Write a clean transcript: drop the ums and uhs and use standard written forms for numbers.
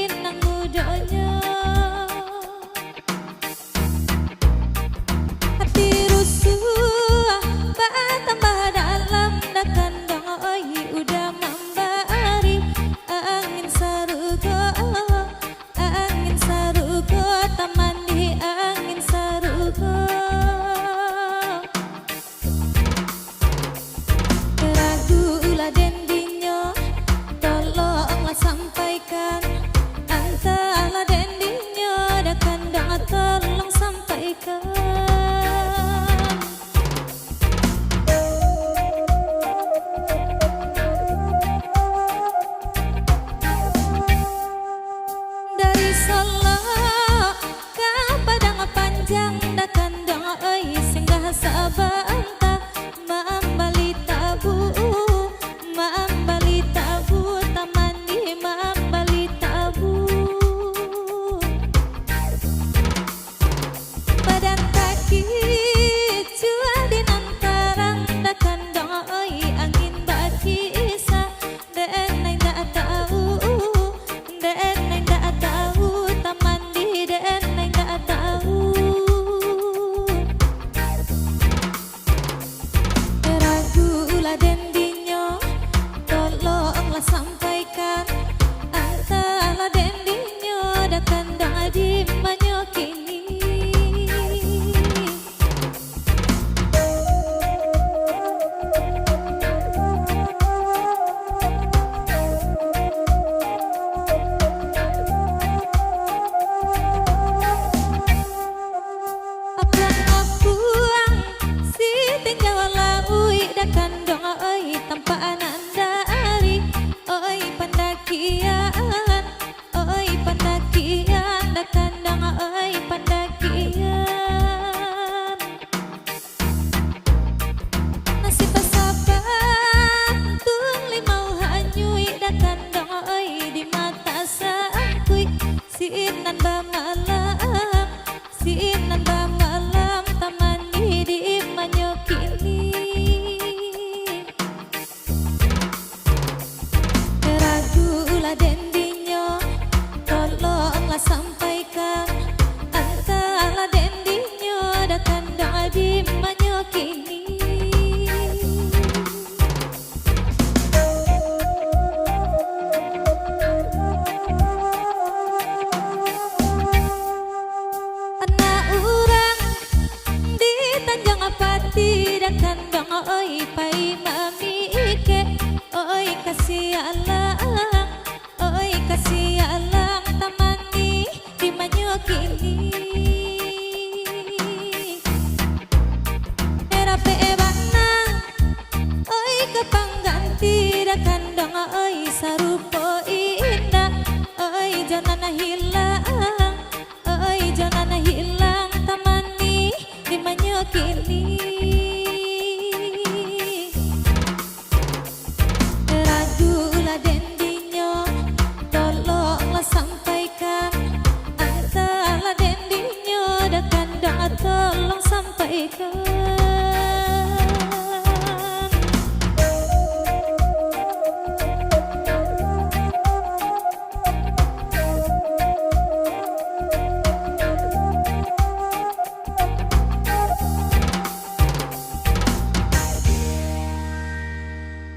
inang mudonya. Hati rusuh tambah dalam dah kandang oi udah membari angin sarugo taman di angin sarugo. Ragu ulah dendinyo tolonglah sampaikan antara dendinyo dah kandang tolong sampaikan. Dari Solo ke Padang Panjang dah kandang oi singgah sabanta mambali tabu taman di mambali tabu. Badan kaki cua di nantarang dah kandang oi angin baki isa den nai dak tahu taman di den nai dak tahu. Ragu ulah dendinyo tolonglah sampaikan antara dendinyo dah kandang di manyo kini. Kandang oi tanpa ananda ari oi pandakian dah kandang oi pandakian. Nasib saban tung limau hanyui dah kandang oi di mata sangkui siinan bamalam taman di manyo kini. Dendinyo tolonglah sampaikan antara dendinyo dah kandang di manyo kini. Anak urang di Tanjung Pati dah kandang oi pai mami ike oi kasih Allah taman di manyo kini. Era peebana oi kepangganti dah kandang oi sarupo indah oi jangan hilang taman di manyo kini. Ragu ulah dendinyo tolonglah sampaikan antara dendinyo dah kandang tolong sampaikan.